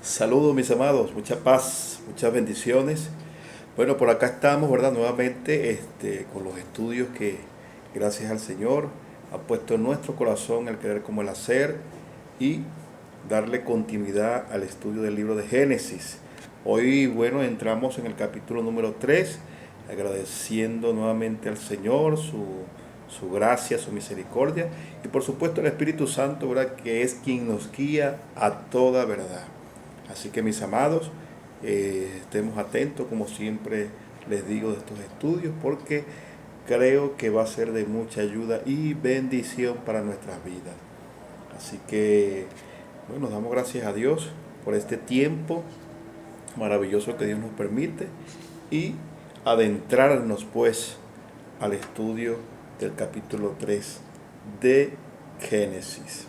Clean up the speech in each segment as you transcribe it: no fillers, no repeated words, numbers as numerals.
Saludos mis amados, mucha paz, muchas bendiciones. Bueno, por acá estamos, ¿verdad? Nuevamente con los estudios que gracias al Señor ha puesto en nuestro corazón el querer como el hacer y darle continuidad al estudio del libro de Génesis. Hoy, bueno, entramos en el capítulo número 3, agradeciendo nuevamente al Señor su gracia, su misericordia y por supuesto el Espíritu Santo, ¿verdad? Que es quien nos guía a toda verdad. Así que mis amados, estemos atentos como siempre les digo de estos estudios porque creo que va a ser de mucha ayuda y bendición para nuestras vidas. Así que, bueno, damos gracias a Dios por este tiempo maravilloso que Dios nos permite y adentrarnos pues al estudio del capítulo 3 de Génesis.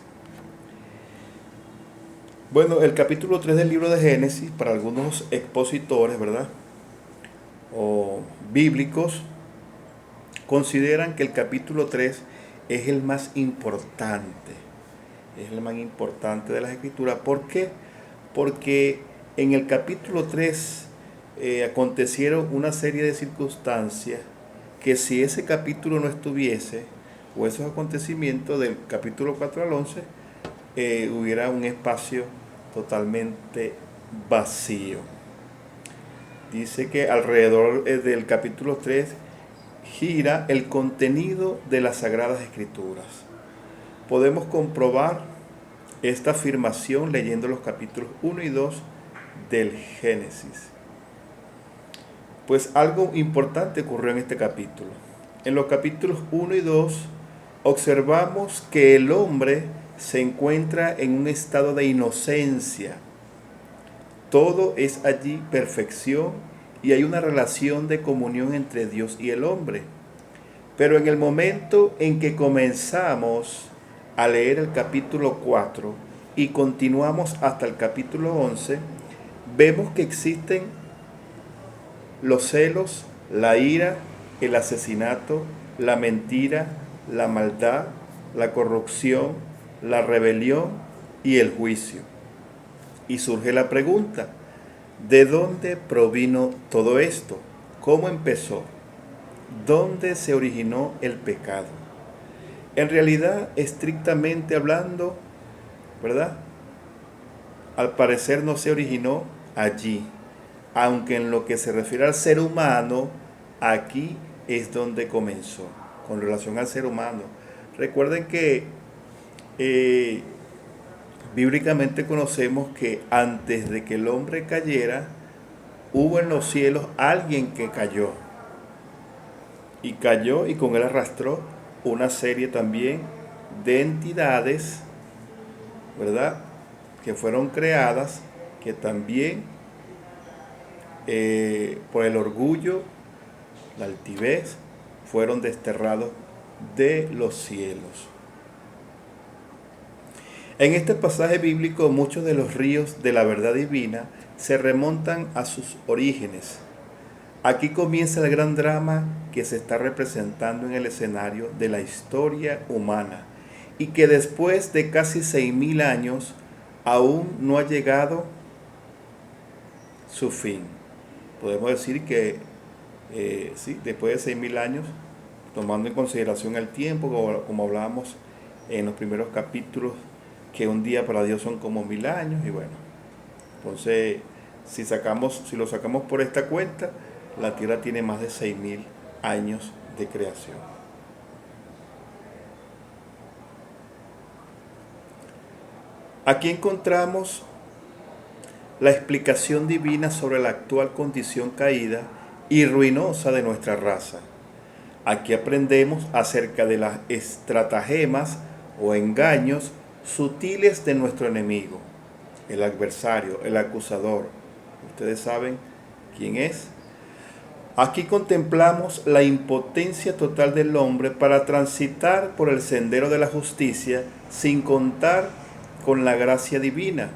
Bueno, el capítulo 3 del libro de Génesis, para algunos expositores, ¿verdad? O bíblicos, consideran que el capítulo 3 es el más importante. Es el más importante de las escrituras. ¿Por qué? Porque en el capítulo 3 acontecieron una serie de circunstancias que si ese capítulo no estuviese, o esos acontecimientos del capítulo 4 al 11, hubiera un espacio totalmente vacío. Dice que alrededor del capítulo 3 gira el contenido de las Sagradas Escrituras. Podemos comprobar esta afirmación leyendo los capítulos 1 y 2 del Génesis. Pues algo importante ocurrió en este capítulo. En los capítulos 1 y 2 observamos que el hombre se encuentra en un estado de inocencia. Todo es allí perfección y hay una relación de comunión entre Dios y el hombre. Pero en el momento en que comenzamos a leer el capítulo 4 y continuamos hasta el capítulo 11, vemos que existen los celos, la ira, el asesinato, la mentira, la maldad, la corrupción, la rebelión y el juicio. Y surge la pregunta, ¿de dónde provino todo esto? ¿Cómo empezó? ¿Dónde se originó el pecado? En realidad, estrictamente hablando, ¿verdad? Al parecer no se originó allí, aunque en lo que se refiere al ser humano, aquí es donde comenzó, con relación al ser humano. Recuerden que bíblicamente conocemos que antes de que el hombre cayera, hubo en los cielos alguien que cayó. Y cayó y con él arrastró una serie también de entidades, ¿verdad? Que fueron creadas, que también por el orgullo, la altivez, fueron desterrados de los cielos. En este pasaje bíblico muchos de los ríos de la verdad divina se remontan a sus orígenes. Aquí comienza el gran drama que se está representando en el escenario de la historia humana y que después de casi 6.000 años aún no ha llegado su fin. Podemos decir que sí, después de 6.000 años, tomando en consideración el tiempo, como hablábamos en los primeros capítulos, que un día para Dios son como 1.000 años, y bueno, entonces si lo sacamos por esta cuenta, la Tierra tiene más de 6.000 años de creación. Aquí encontramos la explicación divina sobre la actual condición caída y ruinosa de nuestra raza. Aquí aprendemos acerca de las estratagemas o engaños sutiles de nuestro enemigo, el adversario, el acusador. Ustedes saben quién es. Aquí contemplamos la impotencia total del hombre para transitar por el sendero de la justicia sin contar con la gracia divina.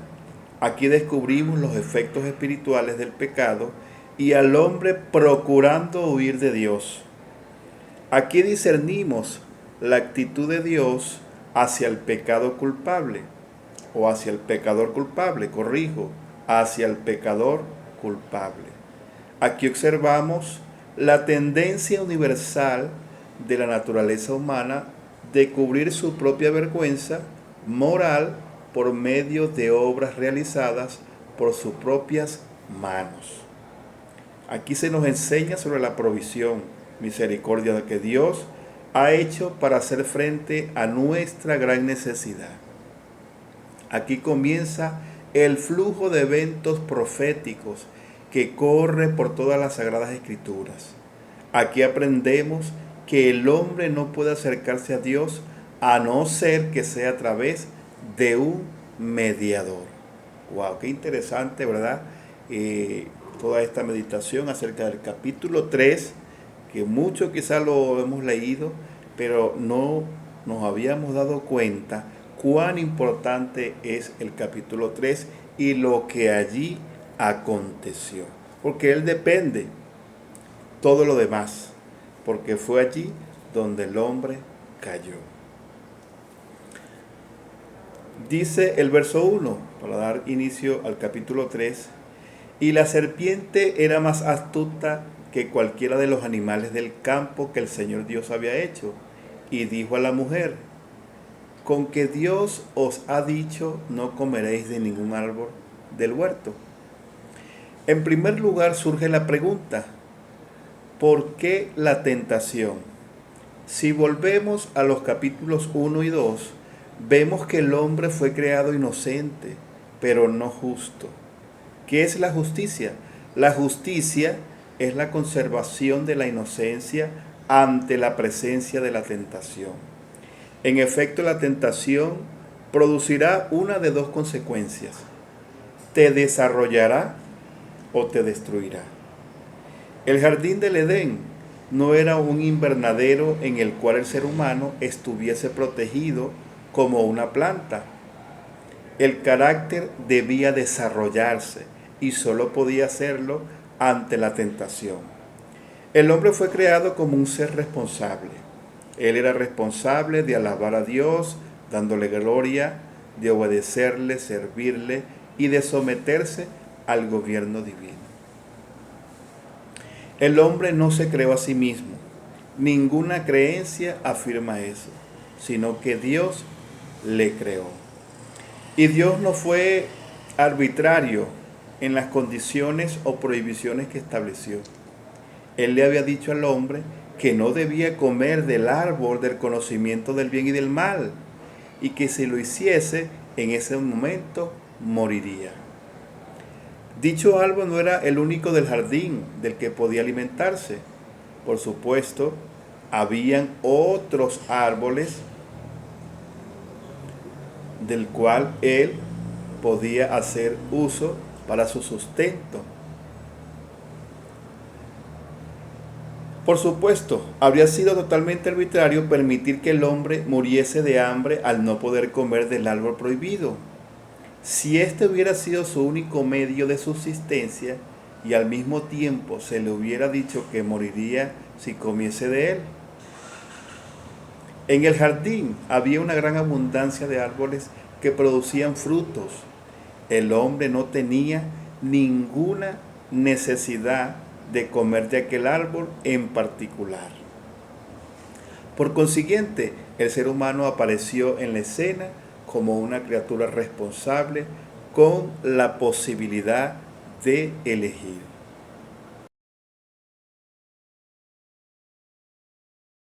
Aquí descubrimos los efectos espirituales del pecado y al hombre procurando huir de Dios. Aquí discernimos la actitud de Dios hacia el pecado culpable o hacia el pecador culpable, corrijo, hacia el pecador culpable. Aquí observamos la tendencia universal de la naturaleza humana de cubrir su propia vergüenza moral por medio de obras realizadas por sus propias manos. Aquí se nos enseña sobre la provisión, misericordia que Dios ha hecho para hacer frente a nuestra gran necesidad. Aquí comienza el flujo de eventos proféticos que corre por todas las Sagradas Escrituras. Aquí aprendemos que el hombre no puede acercarse a Dios a no ser que sea a través de un mediador. ¡Wow! Qué interesante, ¿verdad? Toda esta meditación acerca del capítulo 3, que mucho quizás lo hemos leído, pero no nos habíamos dado cuenta cuán importante es el capítulo 3 y lo que allí aconteció. Porque él depende todo lo demás, porque fue allí donde el hombre cayó. Dice el verso 1, para dar inicio al capítulo 3, y la serpiente era más astuta que cualquiera de los animales del campo que el Señor Dios había hecho, y dijo a la mujer, con que Dios os ha dicho, no comeréis de ningún árbol del huerto. En primer lugar surge la pregunta, ¿por qué la tentación? Si volvemos a los capítulos 1 y 2, vemos que el hombre fue creado inocente, pero no justo. ¿Qué es la justicia? La justicia es la conservación de la inocencia ante la presencia de la tentación. En efecto, la tentación producirá una de dos consecuencias. Te desarrollará o te destruirá. El jardín del Edén no era un invernadero en el cual el ser humano estuviese protegido como una planta. El carácter debía desarrollarse y solo podía hacerlo ante la tentación. El hombre fue creado como un ser responsable. Él era responsable de alabar a Dios, dándole gloria, de obedecerle, servirle y de someterse al gobierno divino. El hombre no se creó a sí mismo. Ninguna creencia afirma eso, sino que Dios le creó. Y Dios no fue arbitrario en las condiciones o prohibiciones que estableció. Él le había dicho al hombre que no debía comer del árbol del conocimiento del bien y del mal, y que si lo hiciese, en ese momento moriría. Dicho árbol no era el único del jardín del que podía alimentarse. Por supuesto, habían otros árboles del cual él podía hacer uso para su sustento. Por supuesto, habría sido totalmente arbitrario permitir que el hombre muriese de hambre al no poder comer del árbol prohibido. Si este hubiera sido su único medio de subsistencia y al mismo tiempo se le hubiera dicho que moriría si comiese de él. En el jardín había una gran abundancia de árboles que producían frutos. El hombre no tenía ninguna necesidad de comer de aquel árbol en particular. Por consiguiente, el ser humano apareció en la escena como una criatura responsable con la posibilidad de elegir.